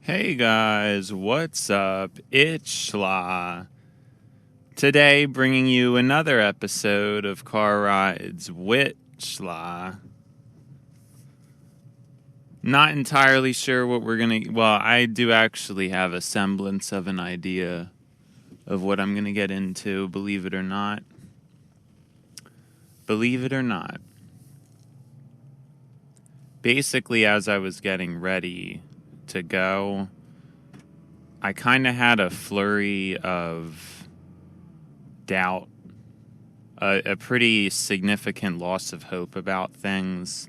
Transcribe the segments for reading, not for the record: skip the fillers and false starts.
Hey guys, what's up? It's Sla. Today, bringing you another episode of Car Rides WIT Sla. Not entirely sure what we're gonna. Well, I do actually have a semblance of an idea of what I'm gonna get into, believe it or not. Believe it or not. Basically, as I was getting ready to go, I kind of had a flurry of doubt, a pretty significant loss of hope about things.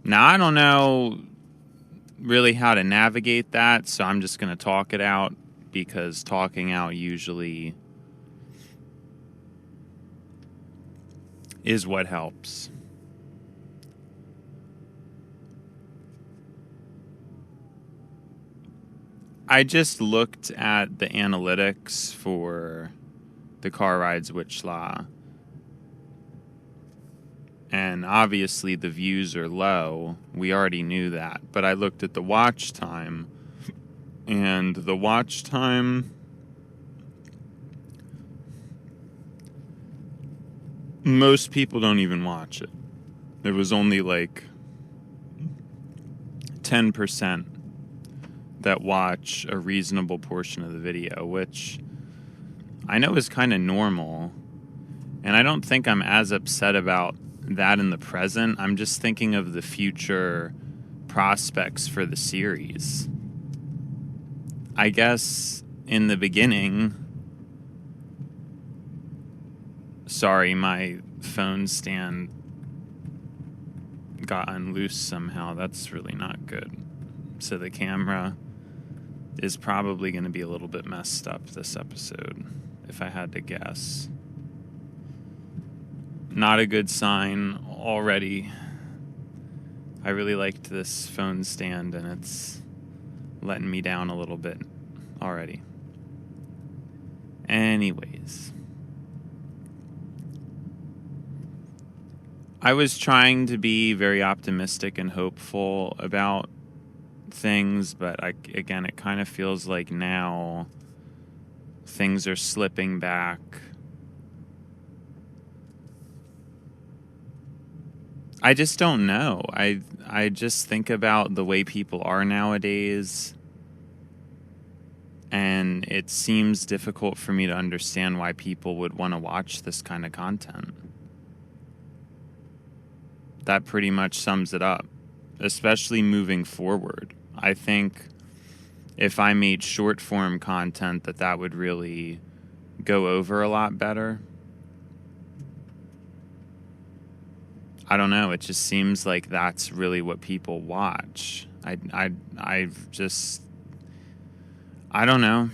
Now, I don't know really how to navigate that, so I'm just going to talk it out, because talking out usually is what helps. I just looked at the analytics for the Car Rides WIT Sla, and obviously the views are low. We already knew that, but I looked at the watch time, and the watch time, most people don't even watch it. There was only like 10% that watch a reasonable portion of the video, which I know is kind of normal, and I don't think I'm as upset about that in the present. I'm just thinking of the future prospects for the series. I guess in the beginning, sorry, my phone stand got unloosed somehow. That's really not good. So the camera is probably going to be a little bit messed up this episode, if I had to guess. Not a good sign already. I really liked this phone stand, and it's letting me down a little bit already. Anyways, I was trying to be very optimistic and hopeful about things, but again, it kind of feels like now things are slipping back. I just don't know. I just think about the way people are nowadays, and it seems difficult for me to understand why people would want to watch this kind of content. That pretty much sums it up, especially moving forward. I think if I made short form content, that would really go over a lot better. I don't know. It just seems like that's really what people watch. I don't know.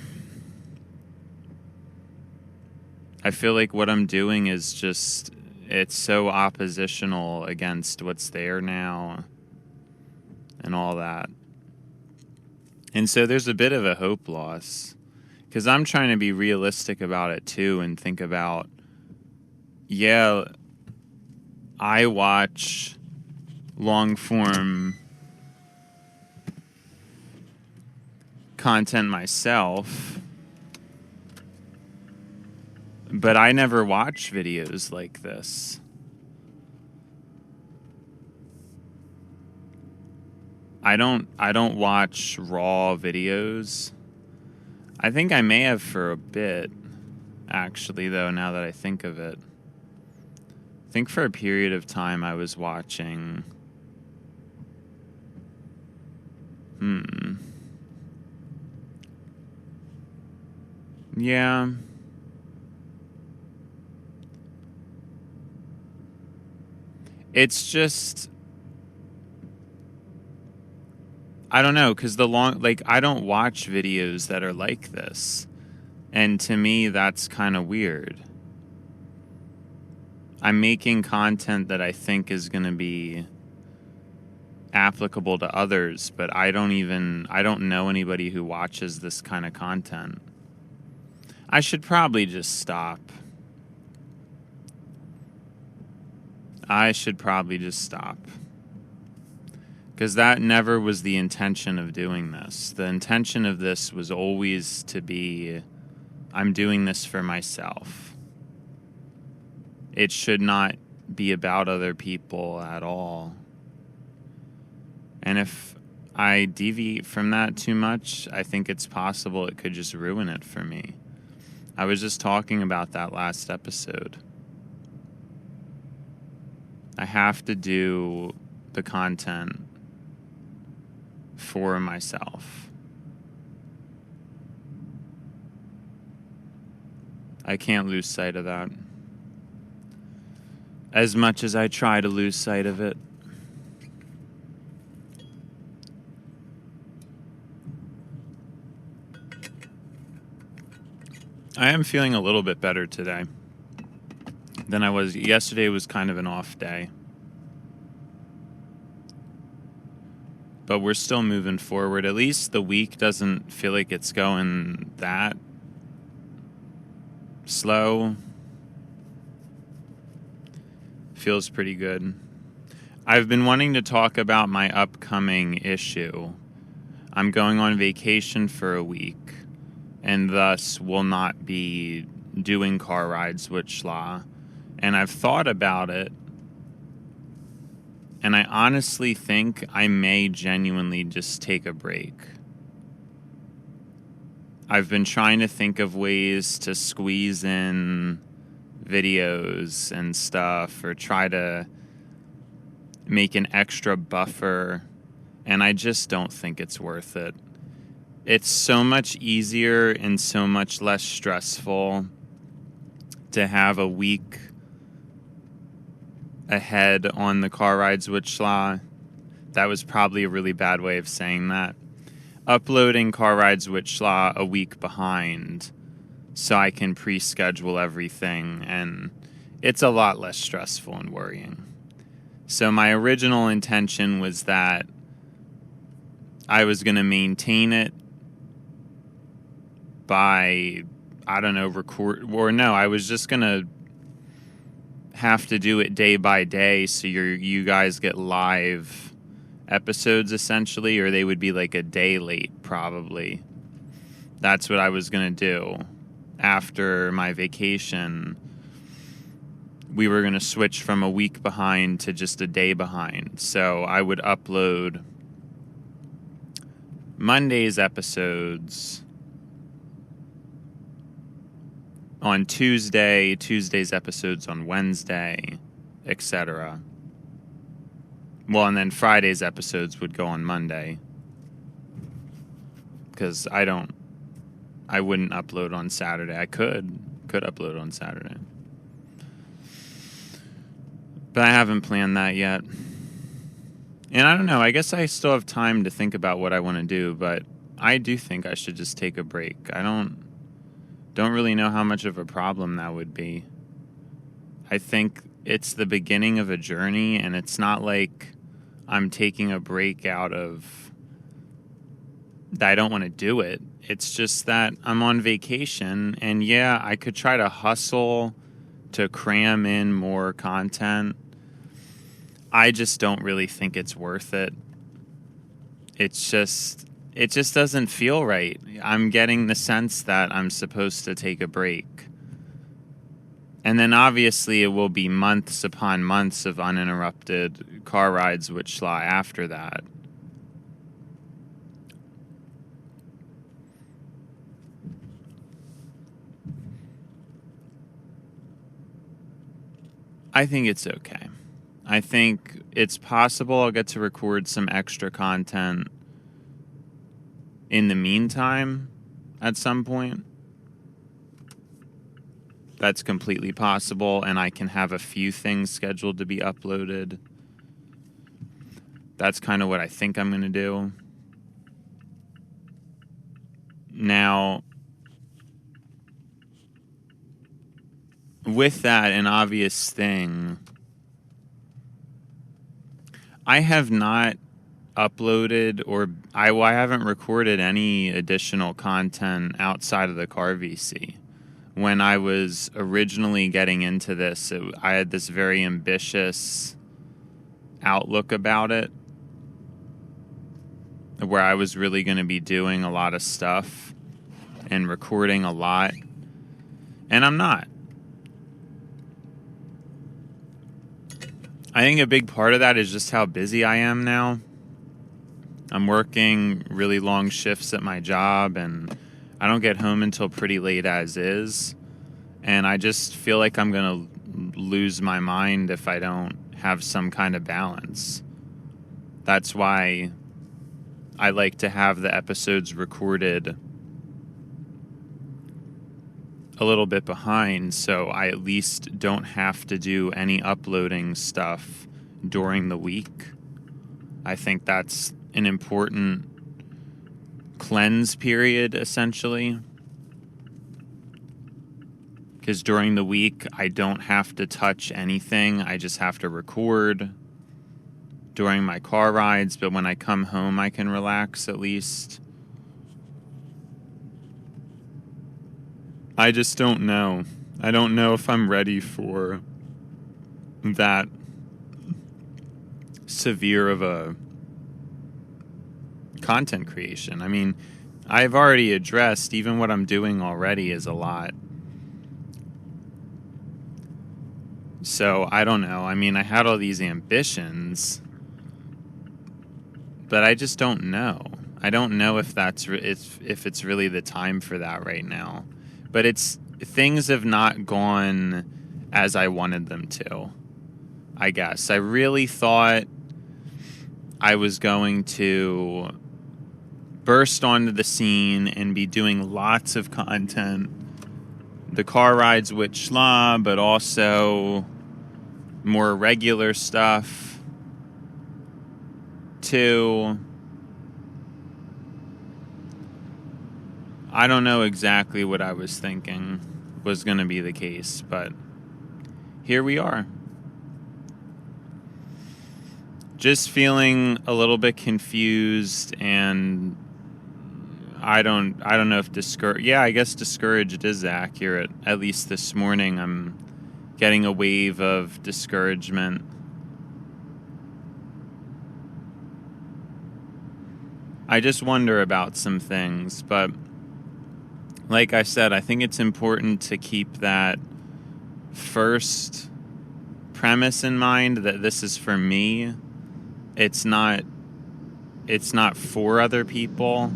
I feel like what I'm doing is just, it's so oppositional against what's there now and all that. And so there's a bit of a hope loss, because I'm trying to be realistic about it too and think about, yeah, I watch long form content myself, but I never watch videos like this. I don't watch raw videos. I think I may have for a bit, actually, though, now that I think of it. I think for a period of time I was watching... Yeah. It's just... I don't know, because I don't watch videos that are like this. And to me, that's kind of weird. I'm making content that I think is going to be applicable to others, but I don't know anybody who watches this kind of content. I should probably just stop. Because that never was the intention of doing this. The intention of this was always to be, I'm doing this for myself. It should not be about other people at all. And if I deviate from that too much, I think it's possible it could just ruin it for me. I was just talking about that last episode. I have to do the content for myself. I can't lose sight of that. As much as I try to lose sight of it. I am feeling a little bit better today than I was. Yesterday was kind of an off day. But we're still moving forward. At least the week doesn't feel like it's going that slow. Feels pretty good. I've been wanting to talk about my upcoming issue. I'm going on vacation for a week, and thus will not be doing Car Rides WIT Sla. And I've thought about it, and I honestly think I may genuinely just take a break. I've been trying to think of ways to squeeze in videos and stuff, or try to make an extra buffer, and I just don't think it's worth it. It's so much easier and so much less stressful to have a week ahead on the Car Rides WIT Sla. That was probably a really bad way of saying that. Uploading Car Rides WIT Sla a week behind so I can pre-schedule everything, and it's a lot less stressful and worrying. So my original intention was that I was going to maintain it by, I don't know, I was just going to have to do it day by day so you guys get live episodes essentially, or they would be like a day late probably. That's what I was going to do. After my vacation, we were going to switch from a week behind to just a day behind. So I would upload Monday's episodes on Tuesday, Tuesday's episodes on Wednesday, etc. Well, and then Friday's episodes would go on Monday. Because I wouldn't upload on Saturday. I could upload on Saturday. But I haven't planned that yet. And I don't know, I guess I still have time to think about what I want to do, but I do think I should just take a break. I don't really know how much of a problem that would be. I think it's the beginning of a journey, and it's not like I'm taking a break out of that I don't want to do it. It's just that I'm on vacation, and yeah, I could try to hustle to cram in more content. I just don't really think it's worth it. It just doesn't feel right. I'm getting the sense that I'm supposed to take a break. And then obviously it will be months upon months of uninterrupted Car Rides WIT Sla after that. I think it's okay. I think it's possible I'll get to record some extra content in the meantime at some point. That's completely possible, and I can have a few things scheduled to be uploaded. That's kind of what I think I'm going to do. Now, with that, an obvious thing, I have not uploaded I haven't recorded any additional content outside of the car VC. When I was originally getting into this, I had this very ambitious outlook about it. where I was really going to be doing a lot of stuff and recording a lot, and I'm not. I think a big part of that is just how busy I am now. I'm working really long shifts at my job, and I don't get home until pretty late as is. And I just feel like I'm going to lose my mind if I don't have some kind of balance. That's why I like to have the episodes recorded a little bit behind, so I at least don't have to do any uploading stuff during the week. I think that's an important cleanse period, essentially. Because during the week, I don't have to touch anything. I just have to record during my car rides, but when I come home, I can relax at least. I just don't know. I don't know if I'm ready for that severe of a content creation. I mean, I've already addressed even what I'm doing already is a lot. So I don't know. I mean, I had all these ambitions, but I just don't know. I don't know if if it's really the time for that right now. But things have not gone as I wanted them to, I guess. I really thought I was going to burst onto the scene and be doing lots of content. The Car Rides WIT Sla, but also more regular stuff too. I don't know exactly what I was thinking was going to be the case, but here we are. Just feeling a little bit confused, and I don't know if discouraged. Yeah, I guess discouraged is accurate. At least this morning, I'm getting a wave of discouragement. I just wonder about some things, but like I said, I think it's important to keep that first premise in mind that this is for me. It's not for other people.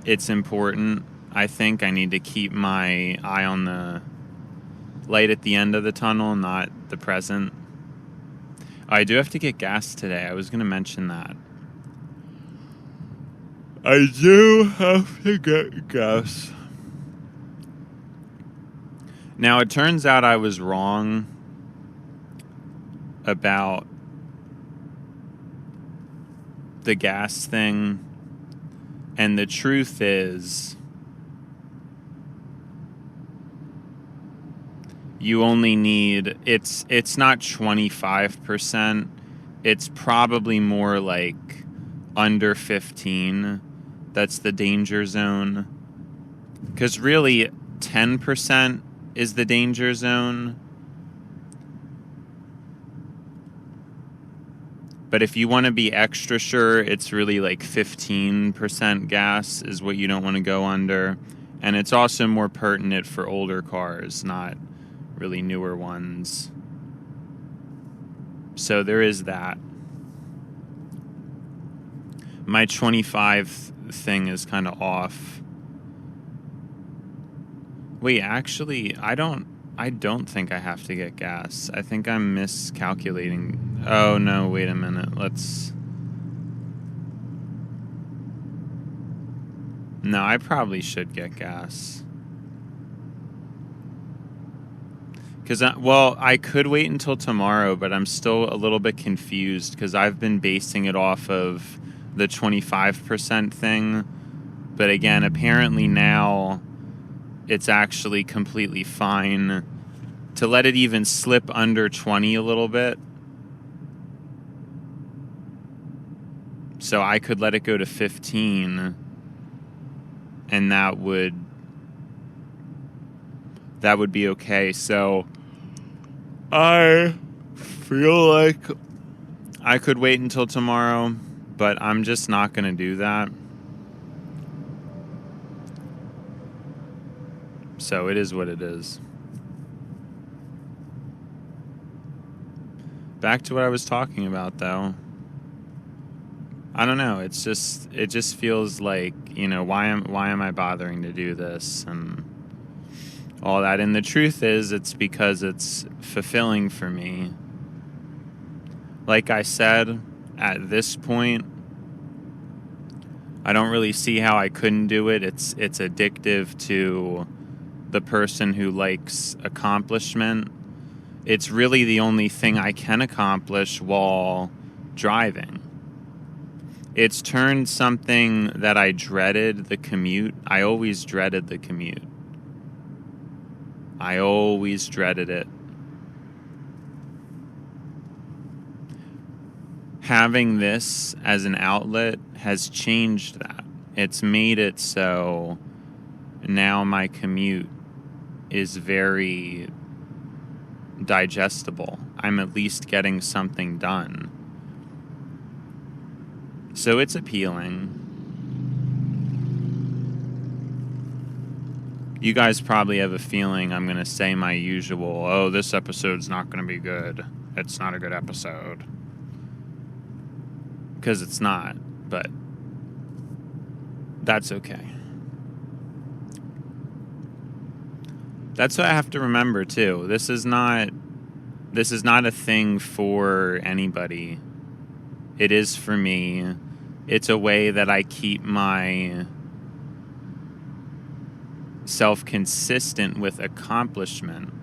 It's important. I think I need to keep my eye on the light at the end of the tunnel, not the present. I do have to get gas today. I was going to mention that. I do have to get gas. Now, it turns out I was wrong about the gas thing. And the truth is, you only need, it's not 25%. It's probably more like under 15. That's the danger zone. Because really, 10% is the danger zone. But if you want to be extra sure, it's really like 15% gas is what you don't want to go under. And it's also more pertinent for older cars, not really newer ones. So there is that. My 25 thing is kind of off. Wait, actually, I don't think I have to get gas. I think I'm miscalculating. Oh no, wait a minute. No, I probably should get gas. Because, I could wait until tomorrow, but I'm still a little bit confused because I've been basing it off of the 25% thing. But again, apparently now it's actually completely fine to let it even slip under 20 a little bit. So I could let it go to 15, and that would be okay. So I feel like I could wait until tomorrow, but I'm just not going to do that. So it is what it is. Back to what I was talking about, though. I don't know. It just feels like, why am I bothering to do this and all that? And the truth is, it's because it's fulfilling for me. Like I said, at this point, I don't really see how I couldn't do it. It's addictive to the person who likes accomplishment. It's really the only thing I can accomplish while driving. It's turned something that I dreaded, the commute. I always dreaded the commute. I always dreaded it. Having this as an outlet has changed that. It's made it so now my commute is very digestible. I'm at least getting something done. So it's appealing. You guys probably have a feeling I'm going to say my usual, oh, this episode's not going to be good. It's not a good episode. Because it's not, but that's okay. That's what I have to remember too. This is not a thing for anybody. It is for me. It's a way that I keep my self consistent with accomplishment.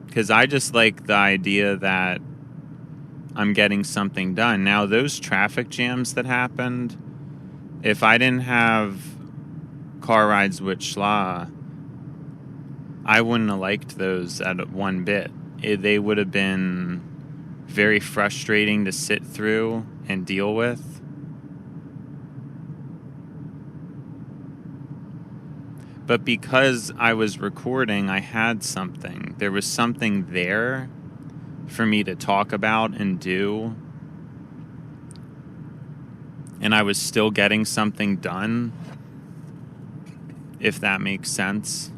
Because I just like the idea that I'm getting something done. Now, those traffic jams that happened, if I didn't have Car Rides WIT Sla, I wouldn't have liked those at one bit. They would have been very frustrating to sit through and deal with. But because I was recording, I had something. There was something there for me to talk about and do. And I was still getting something done, if that makes sense.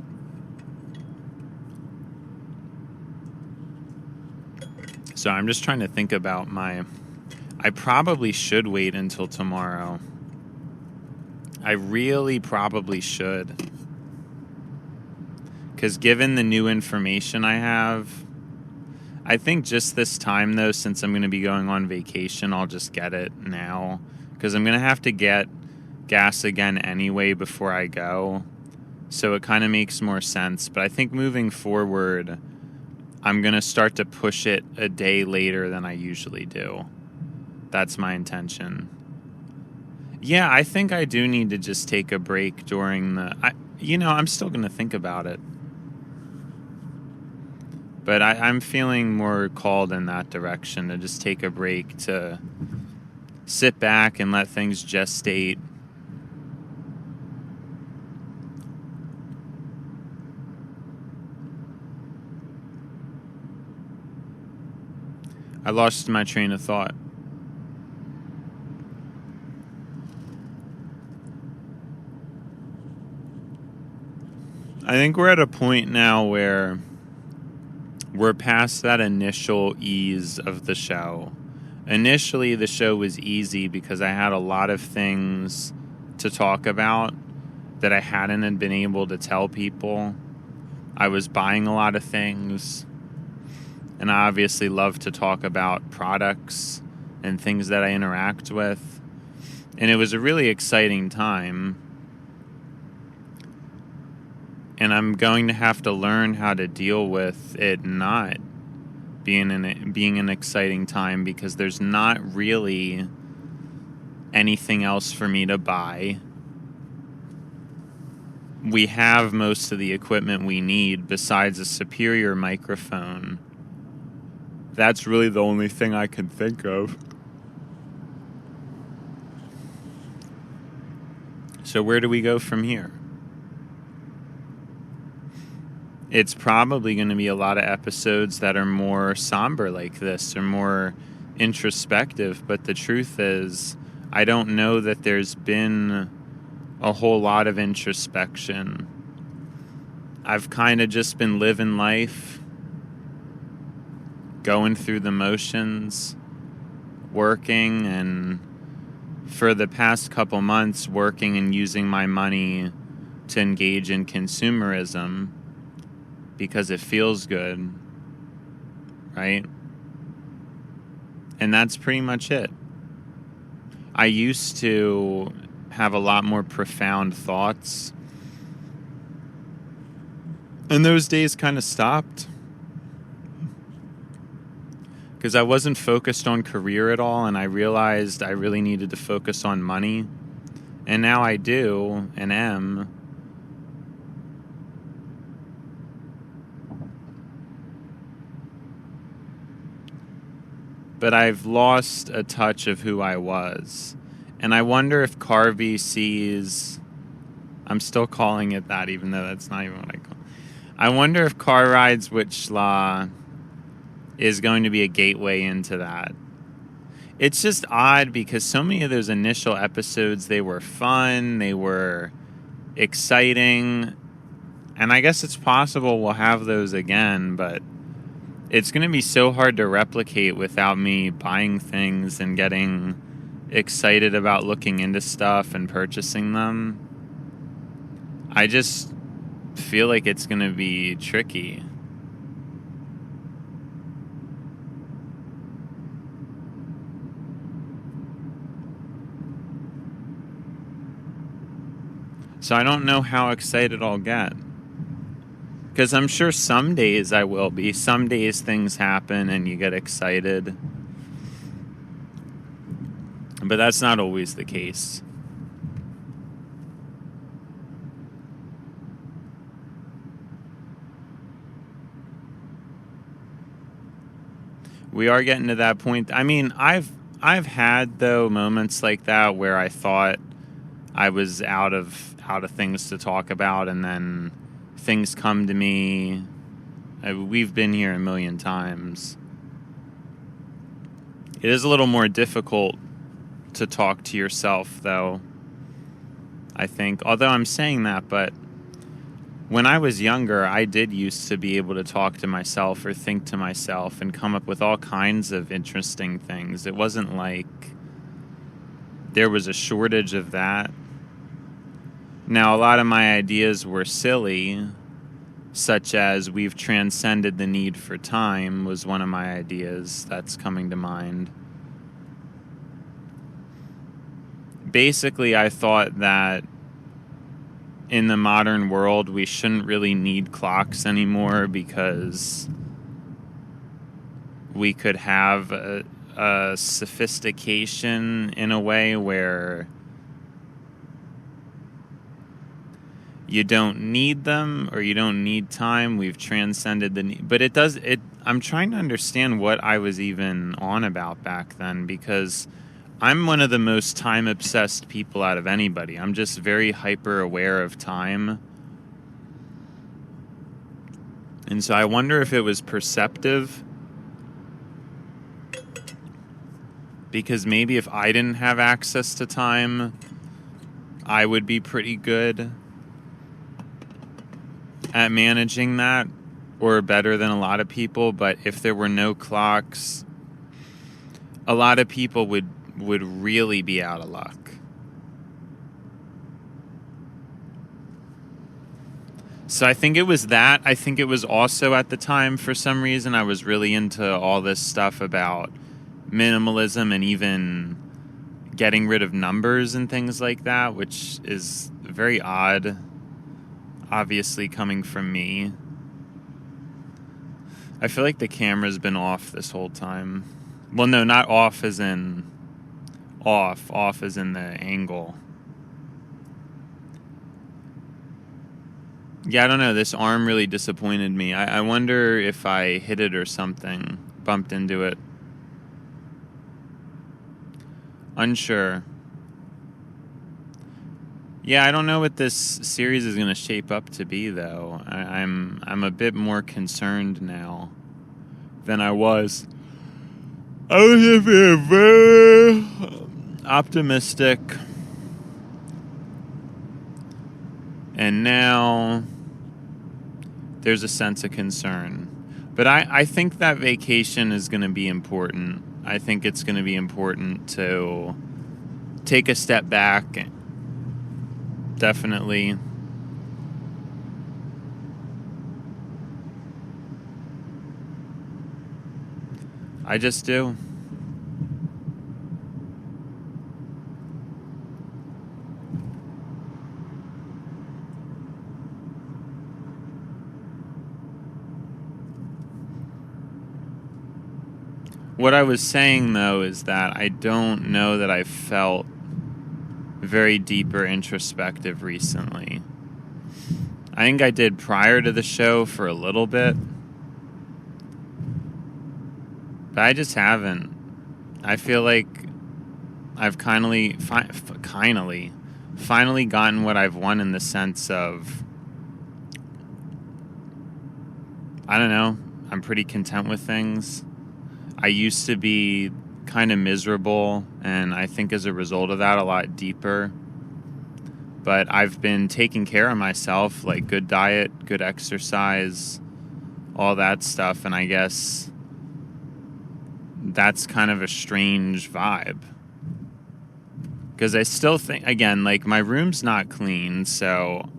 So I'm just trying to think about I probably should wait until tomorrow. I really probably should. Because given the new information I have, I think just this time, though, since I'm going to be going on vacation, I'll just get it now. Because I'm going to have to get gas again anyway before I go. So it kind of makes more sense. But I think moving forward, I'm going to start to push it a day later than I usually do. That's my intention. Yeah, I think I do need to just take a break during I'm still going to think about it. But I'm feeling more called in that direction, to just take a break, to sit back and let things gestate. I lost my train of thought. I think we're at a point now where we're past that initial ease of the show. Initially, the show was easy because I had a lot of things to talk about that I hadn't been able to tell people. I was buying a lot of things, and I obviously love to talk about products and things that I interact with. And it was a really exciting time. And I'm going to have to learn how to deal with it not being an exciting time, because there's not really anything else for me to buy. We have most of the equipment we need besides a superior microphone. That's really the only thing I can think of. So where do we go from here? it's probably going to be a lot of episodes that are more somber like this or more introspective. But the truth is, I don't know that there's been a whole lot of introspection. I've kind of just been living life, going through the motions, working, and for the past couple months, working and using my money to engage in consumerism because it feels good, right? And that's pretty much it. I used to have a lot more profound thoughts, and those days kind of stopped because I wasn't focused on career at all, and I realized I really needed to focus on money. And now I do and am. But I've lost a touch of who I was. And I wonder if Car VC's, I'm still calling it that even though that's not even what I call it. I wonder if Car Rides WIT Sla is going to be a gateway into that. It's just odd because so many of those initial episodes, they were fun, they were exciting, and I guess it's possible we'll have those again, but it's going to be so hard to replicate without me buying things and getting excited about looking into stuff and purchasing them. I just feel like it's going to be tricky. So I don't know how excited I'll get. Because I'm sure some days I will be. Some days things happen and you get excited. But that's not always the case. We are getting to that point. I mean, I've had though moments like that where I thought I was out of things to talk about, and then things come to me. We've been here a million times. It is a little more difficult to talk to yourself, though, I think. Although I'm saying that, but when I was younger, I did used to be able to talk to myself or think to myself and come up with all kinds of interesting things. It wasn't like there was a shortage of that. Now, a lot of my ideas were silly, such as we've transcended the need for time was one of my ideas that's coming to mind. Basically, I thought that in the modern world, we shouldn't really need clocks anymore because we could have a sophistication in a way where you don't need them or you don't need time. We've transcended the need. But I'm trying to understand what I was even on about back then, because I'm one of the most time-obsessed people out of anybody. I'm just very hyper-aware of time. And so I wonder if it was perceptive. Because maybe if I didn't have access to time, I would be pretty good at managing that, or better than a lot of people. But if there were no clocks, a lot of people would really be out of luck. So I think it was that. I think it was also at the time, for some reason, I was really into all this stuff about minimalism and even getting rid of numbers and things like that, which is very odd, obviously coming from me. I feel like the camera's been off this whole time. Well, no, not off as in off. Off as in the angle. Yeah, I don't know. This arm really disappointed me. I wonder if I hit it or something. Bumped into it. Unsure. Yeah, I don't know what this series is going to shape up to be, though. I'm a bit more concerned now than I was. I was very optimistic, and now there's a sense of concern. But I think that vacation is going to be important. I think it's going to be important to take a step back. Definitely. I just do. What I was saying, though, is that I don't know that I've felt very deep or introspective recently. I think I did prior to the show for a little bit, but I just haven't. I feel like I've finally gotten what I've won in the sense of, I don't know, I'm pretty content with things. I used to be kind of miserable, and I think as a result of that, a lot deeper. But I've been taking care of myself, like good diet, good exercise, all that stuff, and I guess that's kind of a strange vibe. Because I still think, again, like my room's not clean, so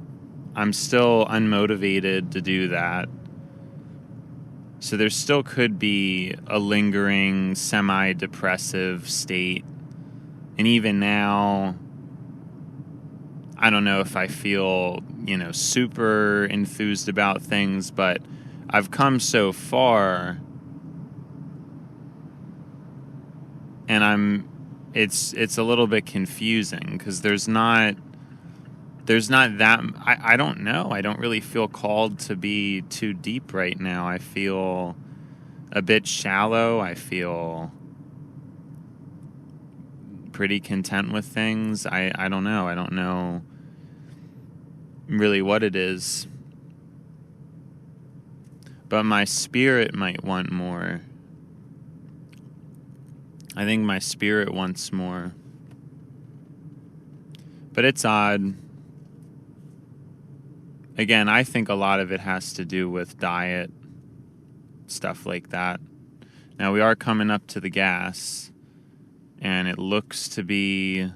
I'm still unmotivated to do that. So there still could be a lingering semi-depressive state. And even now, I don't know if I feel, super enthused about things, but I've come so far, and it's a little bit confusing because there's not that, I don't know. I don't really feel called to be too deep right now. I feel a bit shallow. I feel pretty content with things. I don't know. I don't know really what it is. But my spirit might want more. I think my spirit wants more. But it's odd. Again, I think a lot of it has to do with diet, stuff like that. Now, we are coming up to the gas, and it looks to be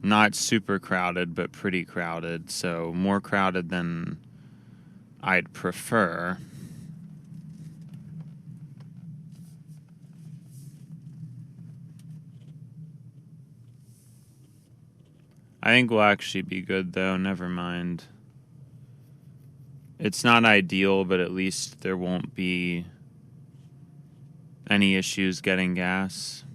not super crowded, but pretty crowded. So more crowded than I'd prefer. I think we'll actually be good, though. Never mind. It's not ideal, but at least there won't be any issues getting gas.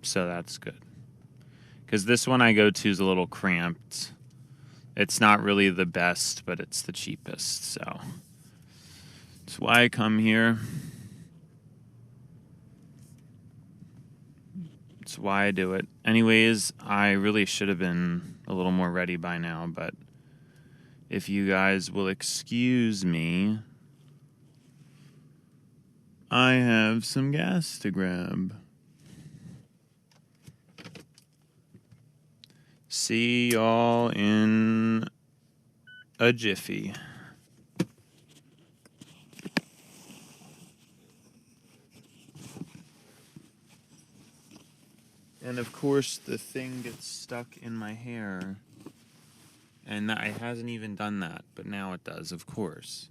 So that's good. Because this one I go to is a little cramped. It's not really the best, but it's the cheapest. So that's why I come here. That's why I do it. Anyways, I really should have been a little more ready by now, but if you guys will excuse me, I have some gas to grab. See y'all in a jiffy. And of course, the thing gets stuck in my hair. And it hasn't even done that, but now it does, of course.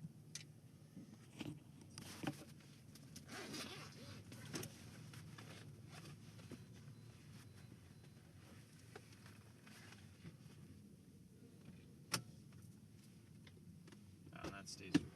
Oh, that stays recording.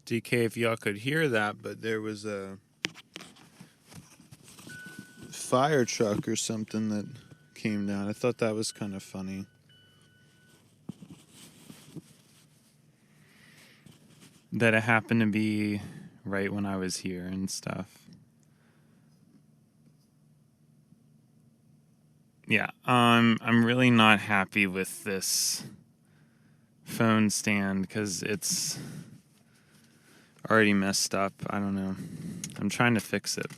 DK, if y'all could hear that, but there was a fire truck or something that came down. I thought that was kind of funny. That it happened to be right when I was here and stuff. Yeah, I'm really not happy with this phone stand because it's already messed up. I don't know. I'm trying to fix it.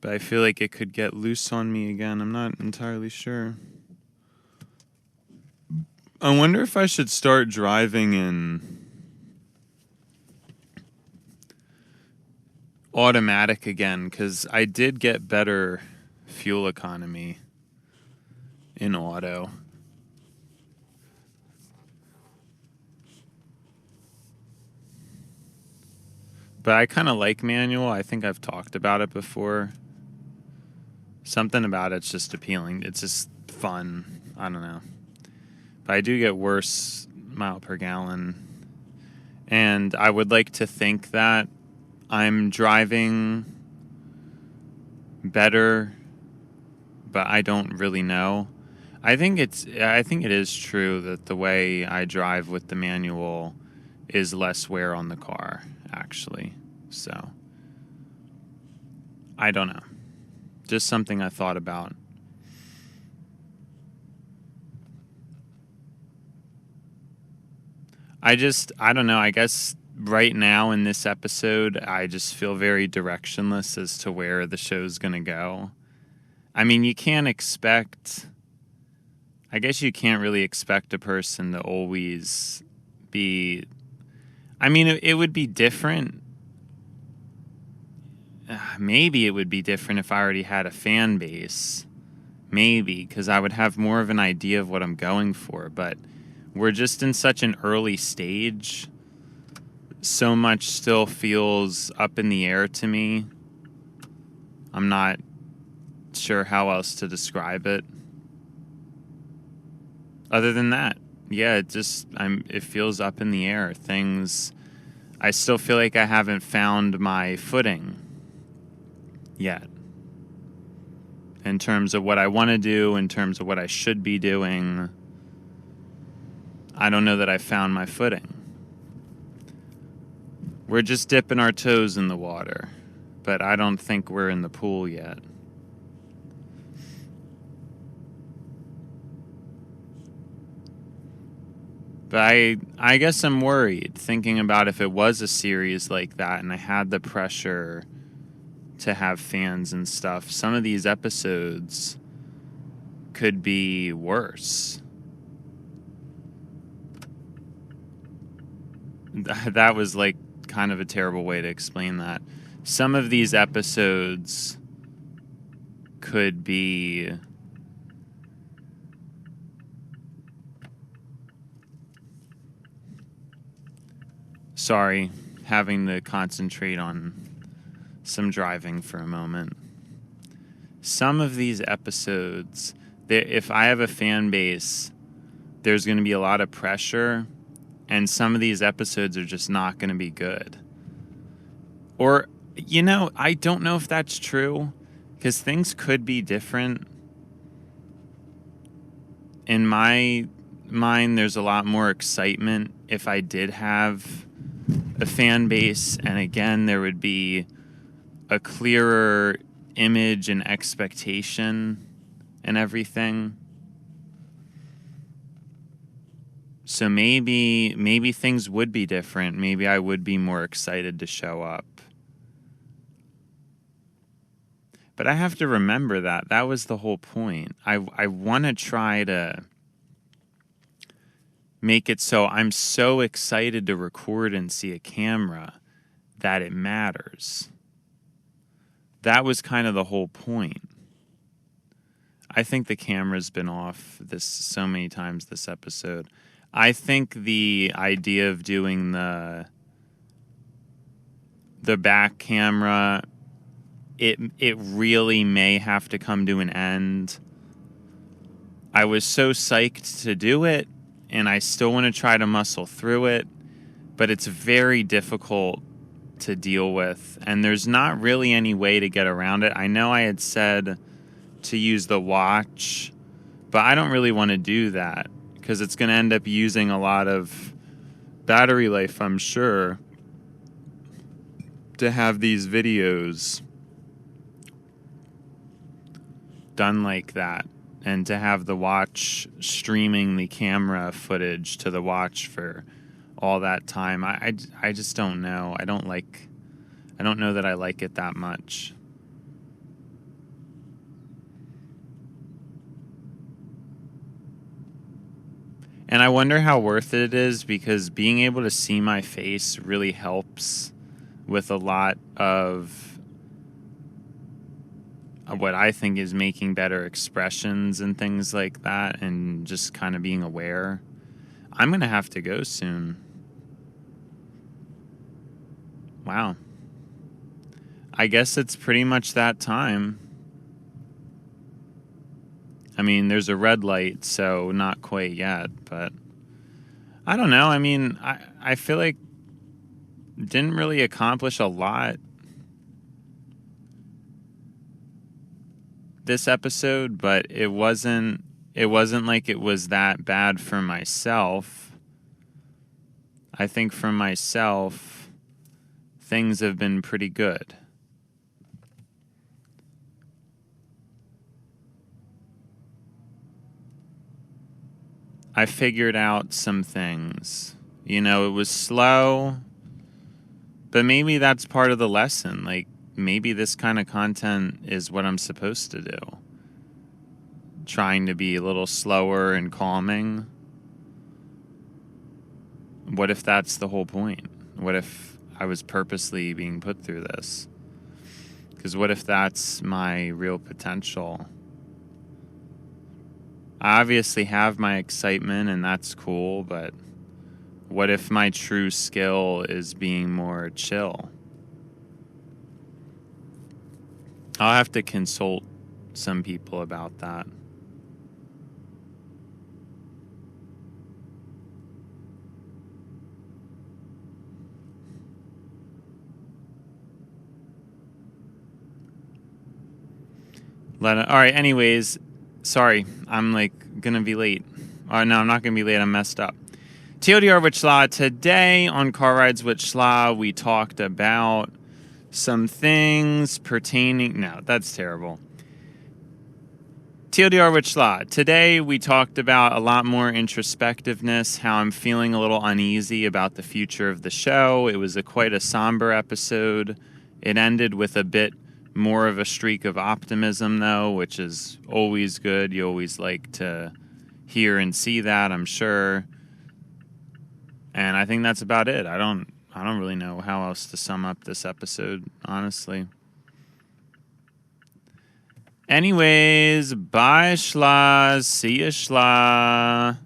But I feel like it could get loose on me again. I'm not entirely sure. I wonder if I should start driving in automatic again, because I did get better fuel economy in auto. But I kind of like manual. I think I've talked about it before. Something about it's just appealing. It's just fun. I don't know. But I do get worse mile per gallon. And I would like to think that I'm driving better, but I don't really know. I think it is true that the way I drive with the manual is less wear on the car, actually. So, I don't know. Just something I thought about. I don't know. I guess right now in this episode, I just feel very directionless as to where the show's going to go. I mean, you can't really expect a person to always be. I mean, it would be different. Maybe it would be different if I already had a fan base. Maybe, because I would have more of an idea of what I'm going for. But we're just in such an early stage. So much still feels up in the air to me. I'm not sure how else to describe it. Other than that, yeah, it feels up in the air. I still feel like I haven't found my footing yet. In terms of what I want to do, in terms of what I should be doing, I don't know that I found my footing. We're just dipping our toes in the water, but I don't think we're in the pool yet. But I guess I'm worried, thinking about if it was a series like that and I had the pressure to have fans and stuff, some of these episodes could be worse. That was like kind of a terrible way to explain that. Some of these episodes could be having to concentrate on some driving for a moment. Some of these episodes, if I have a fan base, there's going to be a lot of pressure, and some of these episodes are just not going to be good. Or, I don't know if that's true, because things could be different. In my mind, there's a lot more excitement if I did have a fan base, and again, there would be a clearer image and expectation and everything. So maybe things would be different. Maybe I would be more excited to show up. But I have to remember that was the whole point. I want to try to make it so I'm so excited to record and see a camera that it matters. That was kind of the whole point. I think the camera's been off so many times this episode. I think the idea of doing the back camera, it really may have to come to an end. I was so psyched to do it, and I still want to try to muscle through it, but it's very difficult to deal with, and there's not really any way to get around it. I know I had said to use the watch, but I don't really want to do that because it's going to end up using a lot of battery life, I'm sure, to have these videos done like that, and to have the watch streaming the camera footage to the watch for all that time. I just don't know. I don't know that I like it that much. And I wonder how worth it is, because being able to see my face really helps with a lot of what I think is making better expressions and things like that, and just kind of being aware. I'm going to have to go soon. Wow. I guess it's pretty much that time. I mean, there's a red light, so not quite yet, but I don't know. I mean, I feel like didn't really accomplish a lot this episode, but it wasn't like it was that bad for myself. I think for myself, things have been pretty good. I figured out some things. You know, it was slow, but maybe that's part of the lesson. Like, maybe this kind of content is what I'm supposed to do. Trying to be a little slower and calming. What if that's the whole point? What if I was purposely being put through this? Because what if that's my real potential? I obviously have my excitement, and that's cool, but what if my true skill is being more chill? I'll have to consult some people about that. All right, anyways, sorry, I'm gonna be late. No, I'm not gonna be late, I'm messed up. TLDR WIT Sla. Today on Car Rides WIT Sla, we talked about some things pertaining... No, that's terrible. TLDR WIT Sla. Today we talked about a lot more introspectiveness, how I'm feeling a little uneasy about the future of the show. It was quite a somber episode. It ended with a bit more of a streak of optimism, though, which is always good. You always like to hear and see that, I'm sure. And I think that's about it. I don't really know how else to sum up this episode, honestly. Anyways, bye, Schla. See ya, Schla.